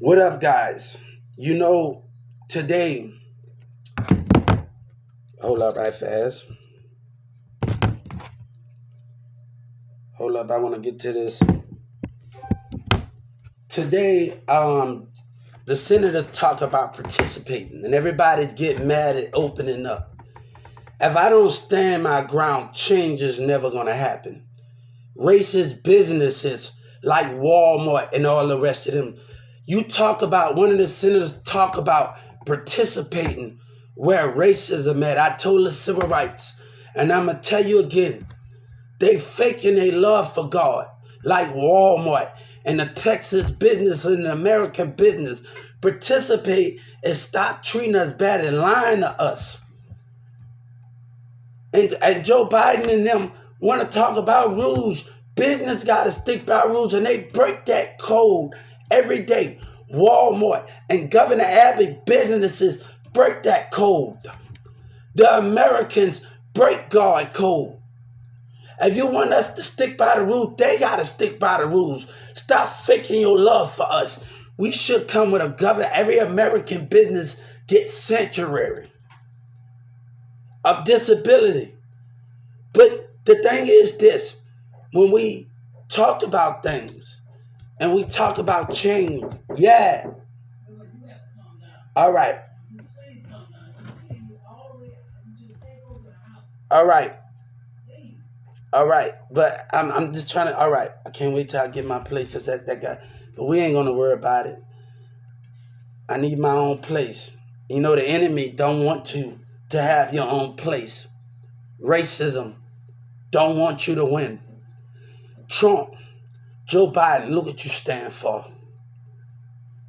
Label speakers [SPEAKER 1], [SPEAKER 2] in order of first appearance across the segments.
[SPEAKER 1] What up, guys? You know, today, hold up right fast. Hold up, I want to get to this. Today, the senators talk about participating, and everybody's getting mad at opening up. If I don't stand my ground, change is never going to happen. Racist businesses like Walmart and all the rest of them. You talk about, one of the senators talk about participating where racism at. I told the civil rights. And I'm going to tell you again, they faking their love for God like Walmart and the Texas business and the American business. Participate and stop treating us bad and lying to us. And Joe Biden and them want to talk about rules. Business got to stick by rules, and they break that code every day. Walmart and Governor Abbott businesses break that code. The Americans break God code. If you want us to stick by the rules, they got to stick by the rules. Stop faking your love for us. We should come with a governor. Every American business gets sanctuary of disability. But the thing is this, when we talk about things and we talk about change, yeah. All right. All right. All right. But I'm just trying to, all right. I can't wait till I get my place because that guy, but we ain't going to worry about it. I need my own place. You know, the enemy don't want you to have your own place. Racism don't want you to win. Trump, Joe Biden, look what you stand for.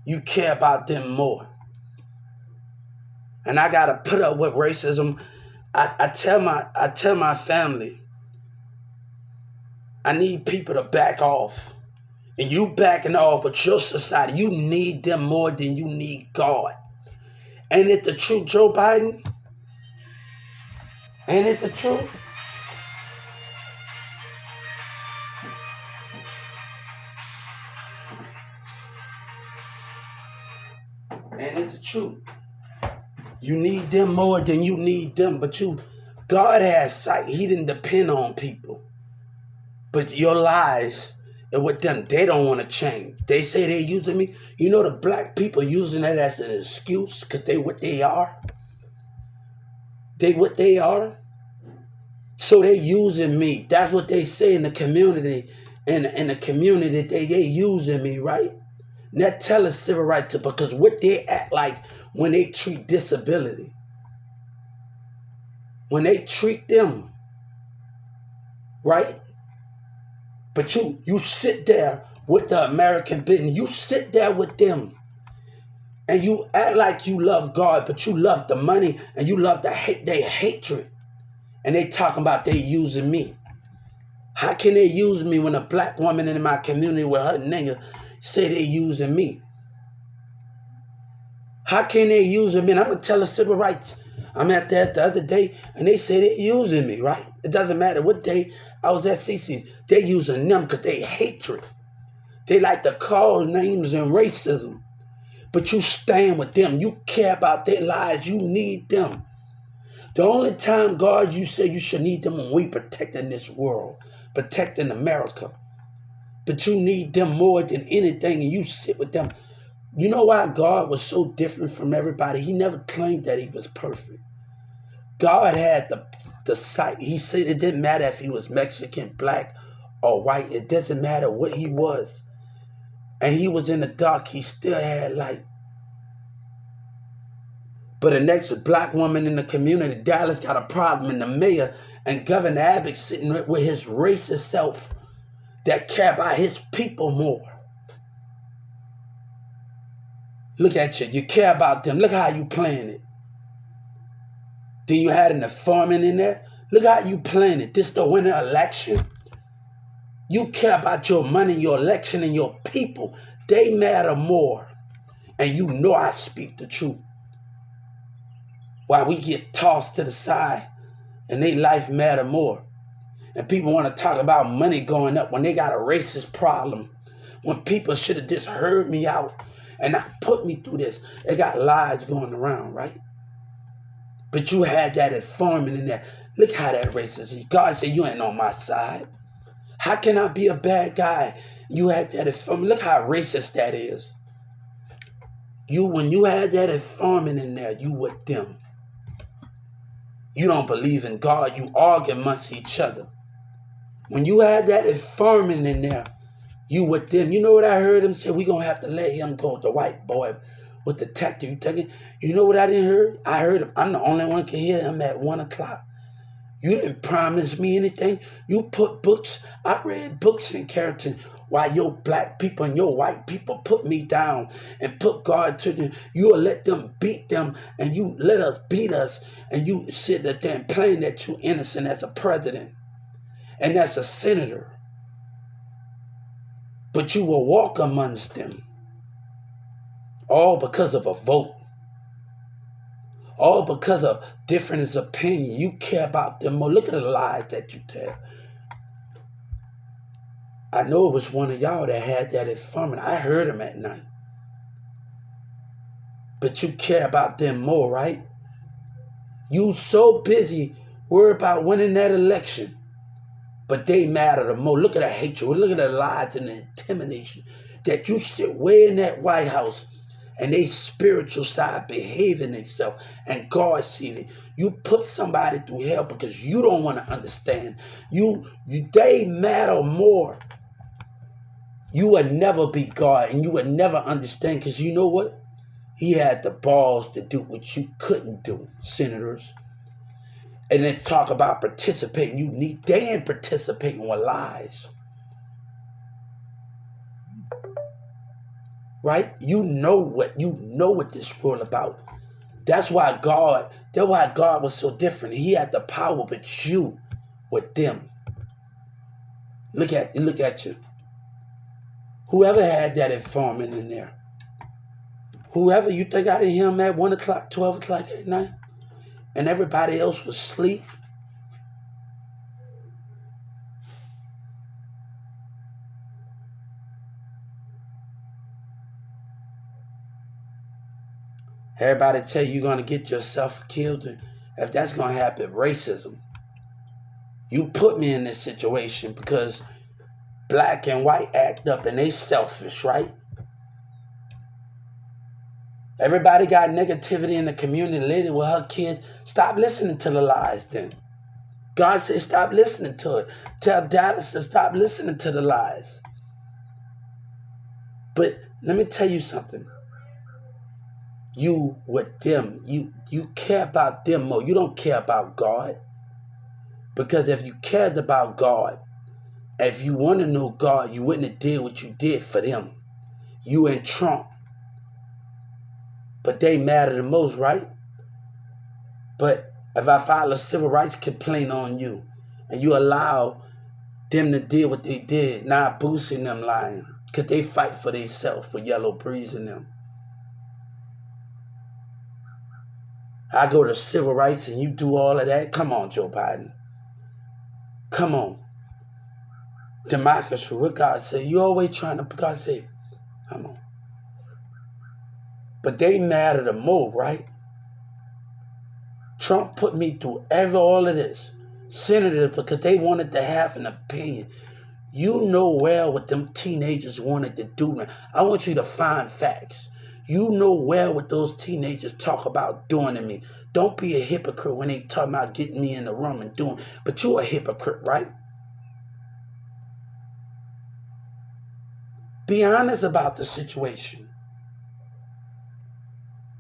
[SPEAKER 1] You care about them more. And I gotta put up with racism. I tell my family, I need people to back off. And you backing off, but your society, you need them more than you need God. Ain't it the truth, Joe Biden? Ain't it the truth? Ain't it the truth? You need them more than you need them, but God has sight. He didn't depend on people. But your lies and with them, they don't want to change. They say they're using me. You know the black people using that as an excuse because they what they are. They what they are. So they using me. That's what they say in the community. In the community, they using me, right? Not telling civil rights because what they act like when they treat disability. When they treat them, right? But you sit there with the American business. You sit there with them. And you act like you love God, but you love the money and you love the hate, their hatred. And they talking about they using me. How can they use me when a black woman in my community with her nigga say they using me? How can they using me? And I'm going to tell the civil rights. I'm at that the other day, and they say they using me, right? It doesn't matter what day I was at CC's. They using them because they hatred. They like to call names and racism. But you stand with them. You care about their lives. You need them. The only time, God, you say you should need them when we protecting this world, protecting America. But you need them more than anything, and you sit with them. You know why God was so different from everybody? He never claimed that he was perfect. God had the sight. He said it didn't matter if he was Mexican, black, or white. It doesn't matter what he was. And he was in the dark. He still had light. But the next black woman in the community, Dallas, got a problem, and the mayor and Governor Abbott sitting with his racist self that care about his people more. Look at you. You care about them. Look how you playing it. Then you had an informant in there. Look how you playing it. This the winter election. You care about your money, your election, and your people. They matter more. And you know I speak the truth. While we get tossed to the side and they life matter more. And people want to talk about money going up when they got a racist problem. When people should have just heard me out And I put me through this. It got lies going around, right? But you had that informant in there. Look how that racist is. God said, you ain't on my side. How can I be a bad guy? You had that informant. Look how racist that is. When you had that informant in there, you with them. You don't believe in God. You argue amongst each other. When you had that informant in there, you with them. You know what I heard him say? We gonna have to let him go. The white boy with the tattoo. You know what I didn't hear? I heard him. I'm the only one can hear him at 1 o'clock. You didn't promise me anything. You put books. I read books in Carrollton while your black people and your white people put me down and put God to them. You will let them beat them and you let us beat us. And you sit there and claim that you're innocent as a president and as a senator. But you will walk amongst them. All because of a vote. All because of difference of opinion. You care about them more. Look at the lies that you tell. I know it was one of y'all that had that informant. I heard him at night. But you care about them more, right? You so busy worried about winning that election. But they matter the most. Look at the hatred. Look at the lies and the intimidation. That you sit way in that White House and they spiritual side behaving themselves and God seeing it. You put somebody through hell because you don't want to understand. They matter more. You would never be God and you would never understand because you know what? He had the balls to do what you couldn't do, senators. And then talk about participating. They ain't participating with lies. Right? You know what this world about. That's why God was so different. He had the power, but you with them. Look at you. Whoever had that informant in there. Whoever you think I didn't hear him at 1 o'clock, 12 o'clock at night, and everybody else was asleep. Everybody tell you you're going to get yourself killed. If that's going to happen, racism. You put me in this situation because black and white act up and they selfish, right? Everybody got negativity in the community. Lady with her kids. Stop listening to the lies then. God said stop listening to it. Tell Dallas to stop listening to the lies. But let me tell you something. You with them. You care about them more. You don't care about God. Because if you cared about God, if you want to know God, you wouldn't have did what you did for them. You and Trump. But they matter the most, right? But if I file a civil rights complaint on you and you allow them to deal what they did, not boosting them lying, because they fight for themselves with Yellow Breeze in them. I go to civil rights and you do all of that. Come on, Joe Biden. Come on. Democracy, what God said. You always trying to, God say, come on. But they matter the most, right? Trump put me through all of this. Senators, because they wanted to have an opinion. You know well what them teenagers wanted to do. Man. I want you to find facts. You know well what those teenagers talk about doing to me. Don't be a hypocrite when they talk about getting me in the room and doing. But you're a hypocrite, right? Be honest about the situation.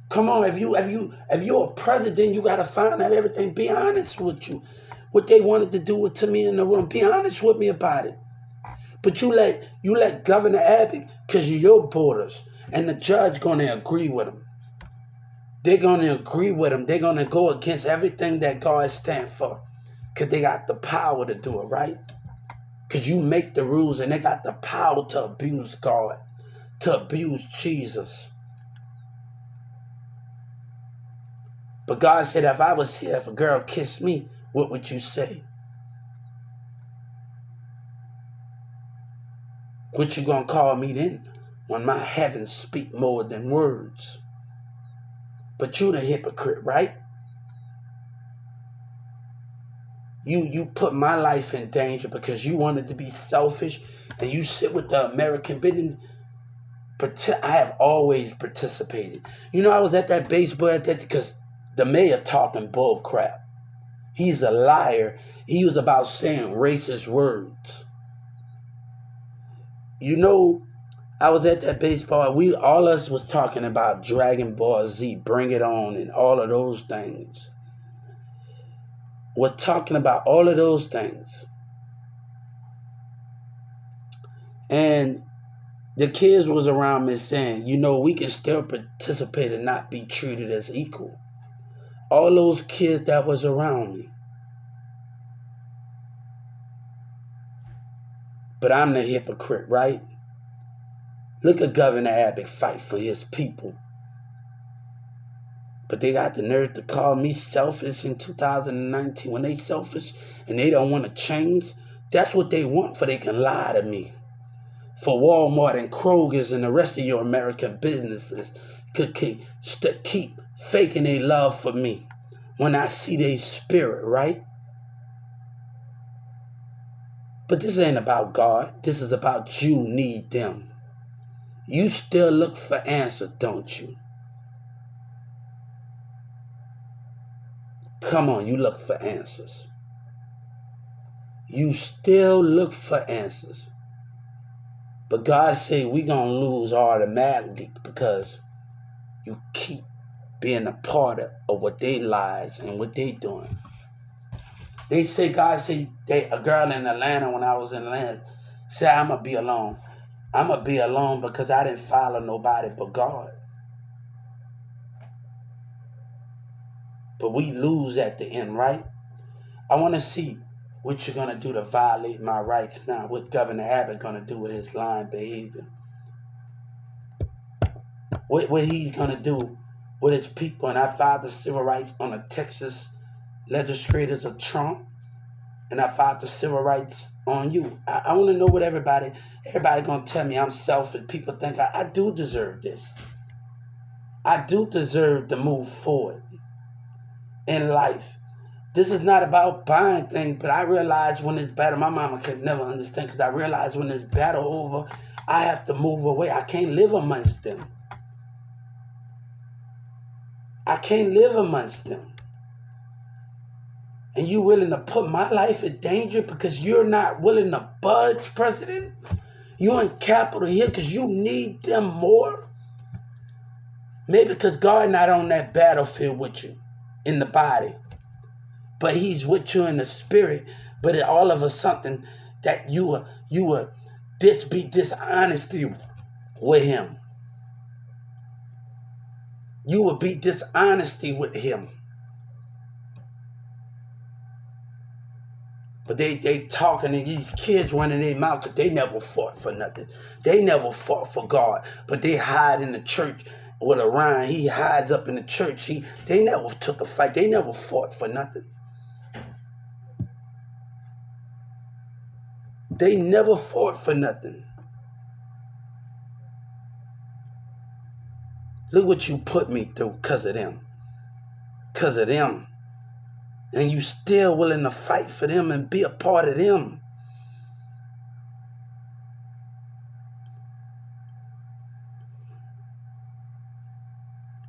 [SPEAKER 1] Come on, if you're a president, you gotta find out everything. Be honest with you. What they wanted to do to me in the room. Be honest with me about it. But you let Governor Abbott, because of your borders, and the judge gonna agree with him. They're gonna agree with him. They're gonna go against everything that God stands for. Because they got the power to do it, right? Because you make the rules and they got the power to abuse God, to abuse Jesus. But God said, if I was here, if a girl kissed me, what would you say? What you gonna call me then? when my heavens speak more than words. But you the hypocrite, right? You put my life in danger because you wanted to be selfish, and you sit with the American business. I have always participated. I was at that baseball at that because the mayor talking bull crap. He's a liar. He was about saying racist words. I was at that baseball. All us was talking about Dragon Ball Z, Bring It On, and all of those things. We're talking about all of those things. And the kids was around me saying, we can still participate and not be treated as equal. All those kids that was around me. But I'm the hypocrite, right? Look at Governor Abbott fight for his people. But they got the nerve to call me selfish in 2019. When they selfish and they don't want to change, that's what they want, for they can lie to me. For Walmart and Kroger's and the rest of your American businesses could keep faking their love for me when I see their spirit, right? But this ain't about God. This is about you need them. You still look for answers, don't you? Come on, you look for answers. You still look for answers. But God say we gonna lose automatically because you keep being a part of what they lies and what they doing. They say, God say, a girl in Atlanta, when I was in Atlanta, said, I'm gonna be alone. I'm gonna be alone because I didn't follow nobody but God. But we lose at the end, right? I want to see what you're going to do to violate my rights now. What Governor Abbott going to do with his lying behavior. What he's going to do with his people. And I filed the civil rights on the Texas legislators of Trump. And I filed the civil rights on you. I want to know what everybody going to tell me I'm selfish. People think I do deserve this. I do deserve to move forward in life. This is not about buying things, but I realize when it's battle, my mama could never understand, because I realize when it's battle over, I have to move away. I can't live amongst them. I can't live amongst them. And you willing to put my life in danger because you're not willing to budge, President? You're in Capitol Hill because you need them more? Maybe because God not on that battlefield with you in the body. But he's with you in the spirit. But it all of a something that you were be dishonesty with him. You will be dishonesty with him. But they talking, and these kids running their mouth because they never fought for nothing. They never fought for God. But they hide in the church with Orion. He hides up in the church. They never took a fight. They never fought for nothing. They never fought for nothing. Look what you put me through because of them. Because of them. And you still willing to fight for them and be a part of them.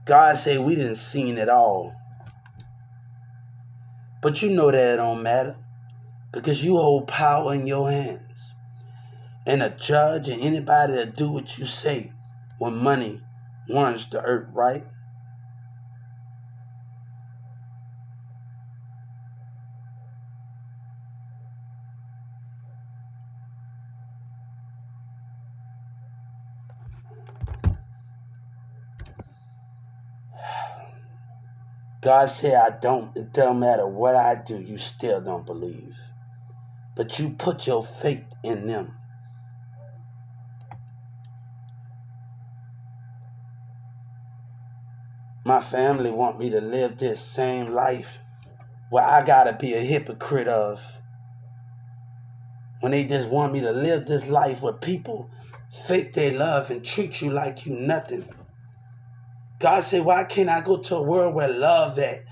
[SPEAKER 1] God said we didn't seen it all. But you know that it don't matter. Because you hold power in your hands. And a judge and anybody that do what you say when money runs the earth, right? God said it don't matter what I do, you still don't believe. But you put your faith in them. My family want me to live this same life where I gotta be a hypocrite of. When they just want me to live this life with people fake their love and treat you like you nothing. God said, why can't I go to a world where love at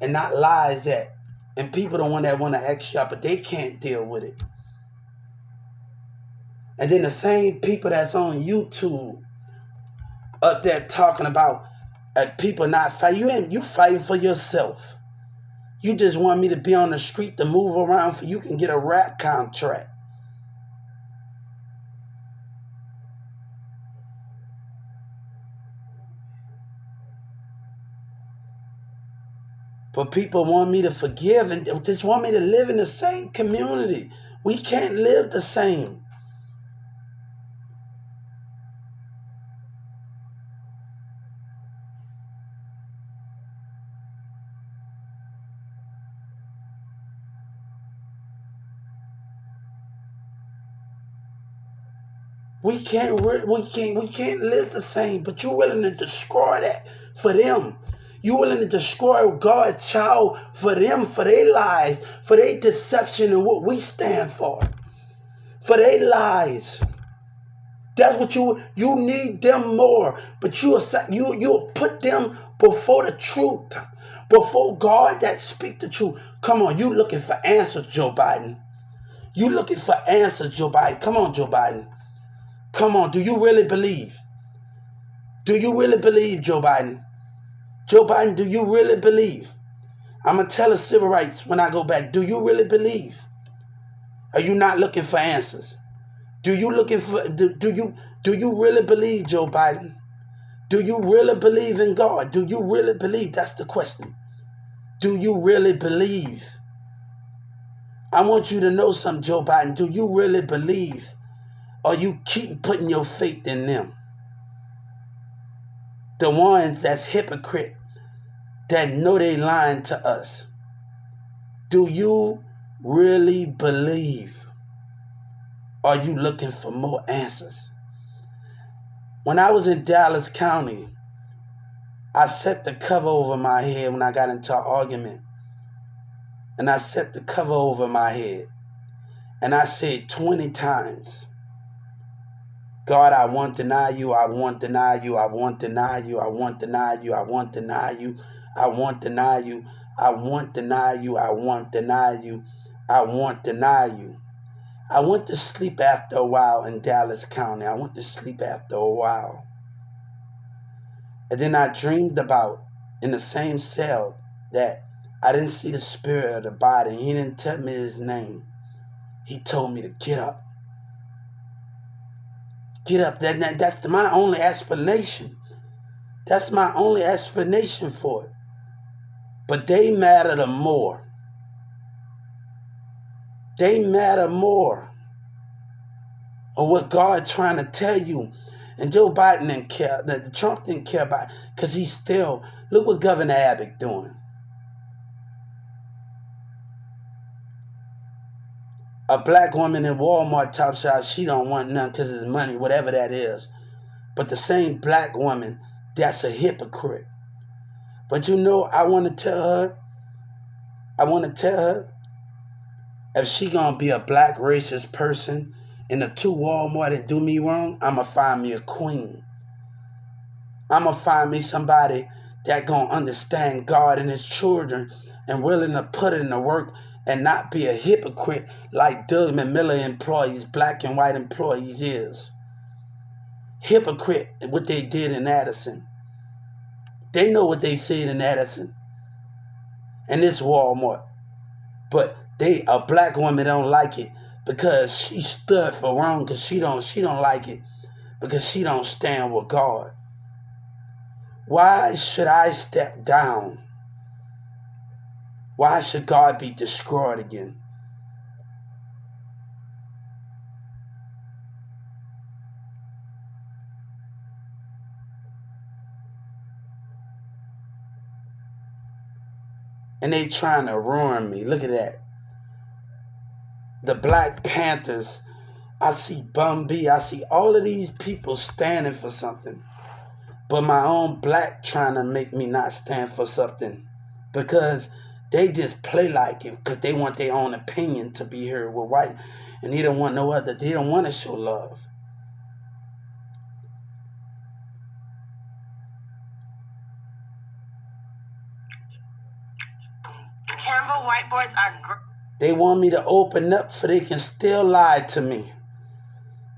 [SPEAKER 1] and not lies at? And people the one that want to act you out, but they can't deal with it. And then the same people that's on YouTube up there talking about people not fighting. You fighting for yourself. You just want me to be on the street to move around so you can get a rap contract. But people want me to forgive and just want me to live in the same community. We can't live the same. We can't live the same. But you're willing to destroy that for them. You're willing to destroy God's child for them, for their lies, for their deception and what we stand for their lies. That's what you need them more, but you'll put them before the truth, before God that speak the truth. Come on, you looking for answers, Joe Biden. You looking for answers, Joe Biden. Come on, Joe Biden. Come on, do you really believe? Do you really believe, Joe Biden? Joe Biden, do you really believe? I'm gonna tell the civil rights when I go back. Do you really believe? Are you not looking for answers? Do you really believe, Joe Biden? Do you really believe in God? Do you really believe? That's the question. Do you really believe? I want you to know something, Joe Biden. Do you really believe? Or you keep putting your faith in them? The ones that's hypocrite, that know they lying to us. Do you really believe? Are you looking for more answers? When I was in Dallas County, I set the cover over my head when I got into an argument. And I set the cover over my head. And I said 20 times, God, I won't deny you, I won't deny you, I won't deny you, I won't deny you, I won't deny you, I won't deny you, I won't deny you, I won't deny you, I won't deny you. I went to sleep after a while in Dallas County. I went to sleep after a while. And then I dreamed about, in the same cell, that I didn't see the spirit of the body. He didn't tell me his name. He told me to get up. Get up. That's my only explanation. That's my only explanation for it. But they matter the more. They matter more of what God trying to tell you. And Joe Biden didn't care. Trump didn't care about it because he's still, look what Governor Abbott doing. A black woman in Walmart top shop, she don't want none because it's money, whatever that is. But the same black woman, that's a hypocrite. But you know, I want to tell her, if she gonna be a black racist person in a two Walmart and do me wrong, I'ma find me a queen. I'ma find me somebody that gonna understand God and his children and willing to put in the work and not be a hypocrite like Doug McMillan employees, black and white employees is. Hypocrite what they did in Addison. They know what they said in Addison and this Walmart. But a black woman don't like it because she stood for wrong, because she don't like it because she don't stand with God. Why should I step down? Why should God be destroyed again? And they trying to ruin me. Look at that. The Black Panthers. I see Bum B. I see all of these people standing for something. But my own black trying to make me not stand for something. Because they just play like it. Because they want their own opinion to be heard with white. And they don't want no other. They don't want to show love. Canva whiteboards are great. They want me to open up so they can still lie to me.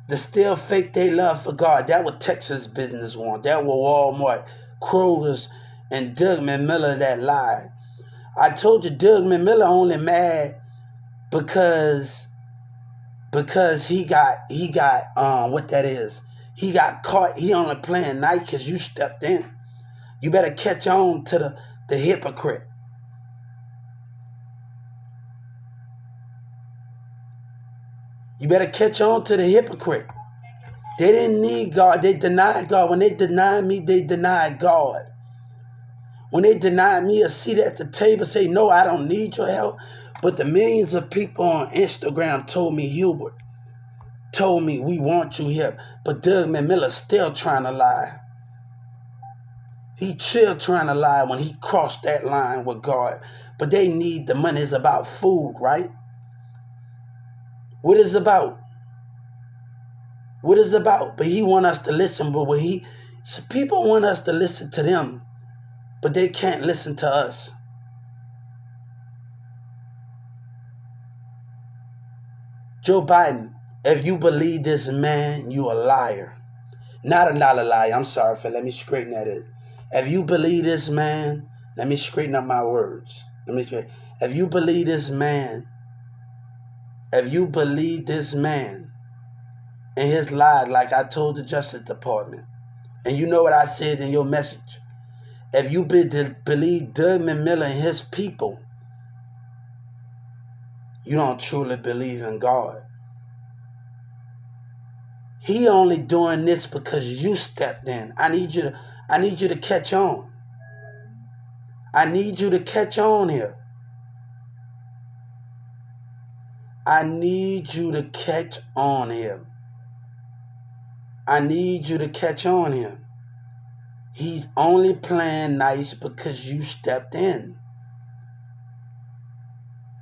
[SPEAKER 1] To still fake their love for God. That what Texas business want. That what Walmart, Kroger's, and Doug McMillan that lied. I told you Doug McMillan only mad because he got what that is. He got caught. He only playing night because you stepped in. You better catch on to the hypocrite. You better catch on to the hypocrite. They didn't need God. They denied God. When they denied me, they denied God. When they denied me a seat at the table, say, no, I don't need your help. But the millions of people on Instagram told me, Hubert, told me, we want you here. But Doug McMillan still trying to lie. He still trying to lie when he crossed that line with God. But they need the money. It's about food, right? What is it about? What is it about? But he want us to listen. But people want us to listen to them. But they can't listen to us. Joe Biden, if you believe this man, you a liar. Not a liar. I'm sorry, let me straighten that up. If you believe this man, let me straighten up my words. If you believe this man, and his lies, like I told the Justice Department, and you know what I said in your message, if you believe Doug McMillan and his people, you don't truly believe in God. He only doing this because you stepped in. I need you to catch on. I need you to catch on here. I need you to catch on here. I need you to catch on here. He's only playing nice because you stepped in.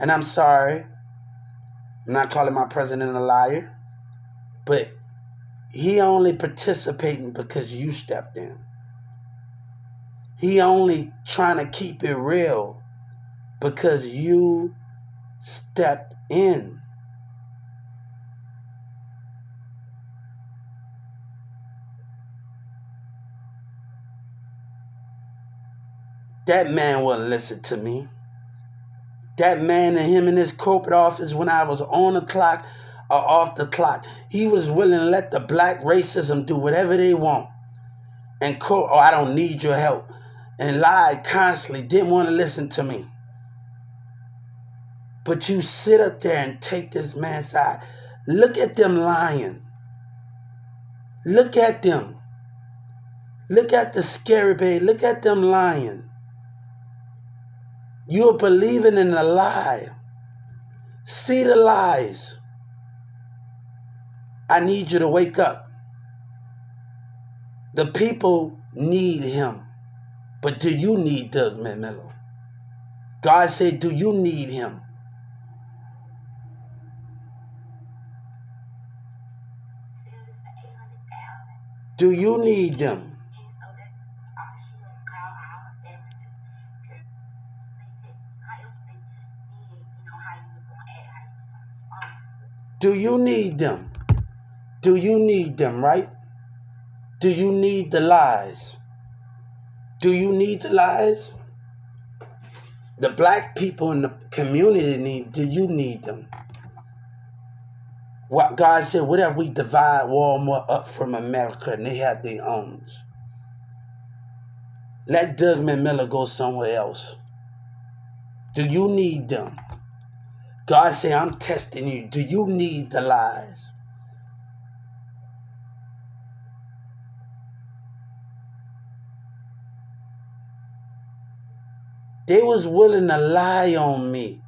[SPEAKER 1] And I'm sorry, I'm not calling my president a liar, but he only participating because you stepped in. He only trying to keep it real because you stepped in. That man wouldn't listen to me. That man and him in his corporate office when I was on the clock or off the clock, he was willing to let the black racism do whatever they want. And quote, oh, I don't need your help. And lied constantly, didn't want to listen to me. But you sit up there and take this man's side. Look at them lying. Look at them. Look at the scary baby. Look at them lying. You're believing in a lie. See the lies. I need you to wake up. The people need him. But do you need Doug McMillan? God said, do you need him? Do you need them? Do you need them? Do you need them, right? Do you need the lies? Do you need the lies? The black people in the community need, do you need them? What God said, what if we divide Walmart up from America and they have their own? Let Doug McMillan go somewhere else. Do you need them? God said, I'm testing you. Do you need the lies? They was willing to lie on me.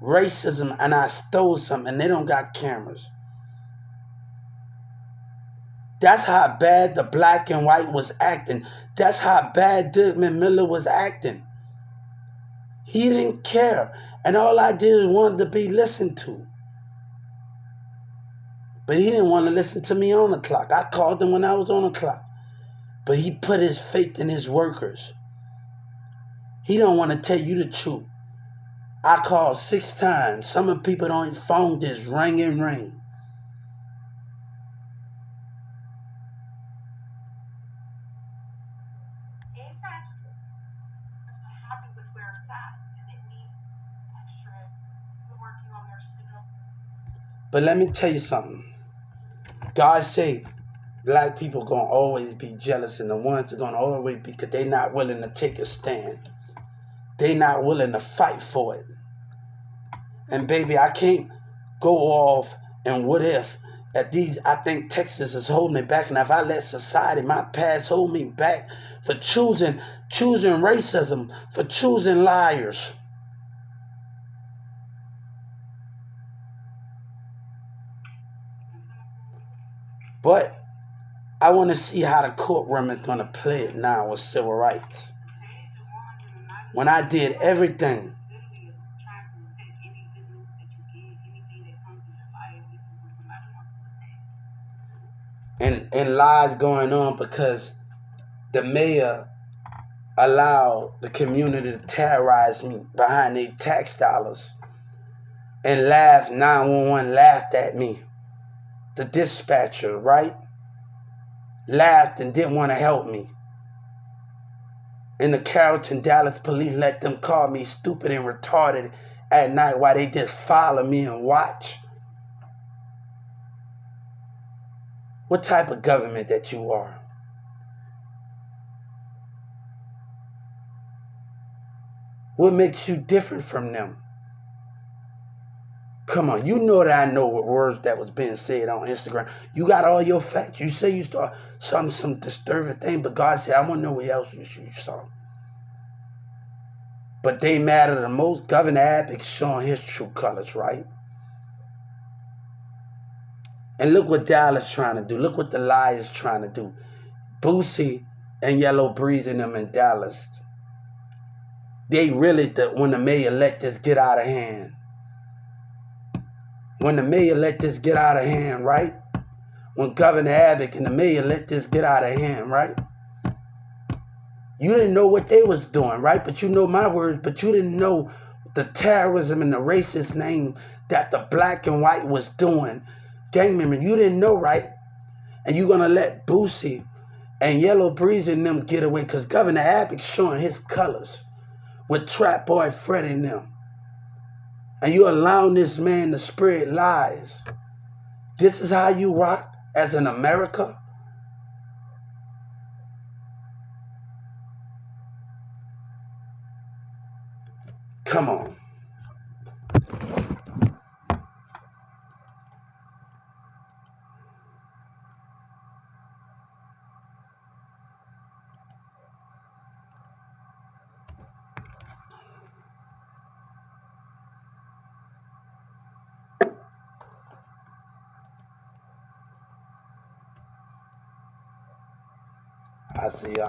[SPEAKER 1] Racism, and I stole something, and they don't got cameras. That's how bad the black and white was acting. That's how bad Doug McMillan was acting. He didn't care. And all I did was wanted to be listened to. But he didn't want to listen to me on the clock. I called him when I was on the clock. But he put his faith in his workers. He don't want to tell you the truth. I called 6 times. Some of the people don't phone just ring and ring. But let me tell you something. God say black people gonna always be jealous, and the ones are gonna always be because they not willing to take a stand. They not willing to fight for it. And baby, I can't go off and what if at these. I think Texas is holding me back, and if I let society, my past, hold me back for choosing racism, for choosing liars. But I want to see how the courtroom is going to play it now with civil rights. When I did everything, and lies going on because the mayor allowed the community to terrorize me behind their tax dollars, and laughed, 911 laughed at me. The dispatcher, right? Laughed and didn't want to help me. And the Carrollton, Dallas police let them call me stupid and retarded at night while they just follow me and watch. What type of government that you are? What makes you different from them? Come on, you know that I know what words that was being said on Instagram. You got all your facts. You say you saw some disturbing thing, but God said, I want to know what else you saw. But they matter the most. Governor Abbott's showing his true colors, right? And look what Dallas trying to do. Look what the liars trying to do. Boosie and Yellow Breeze and them in Dallas. They really, when the mayor let this get out of hand. When the mayor let this get out of hand, right? When Governor Abbott and the mayor let this get out of hand, right? You didn't know what they was doing, right? But you know my words, but you didn't know the terrorism and the racist name that the black and white was doing. Gang member, you didn't know, right? And you're going to let Boosie and Yellow Breeze and them get away because Governor Abbott's showing his colors with Trap Boy Fred and them. And you allowing this man to spread lies. This is how you rock as an America? Come on. I see y'all.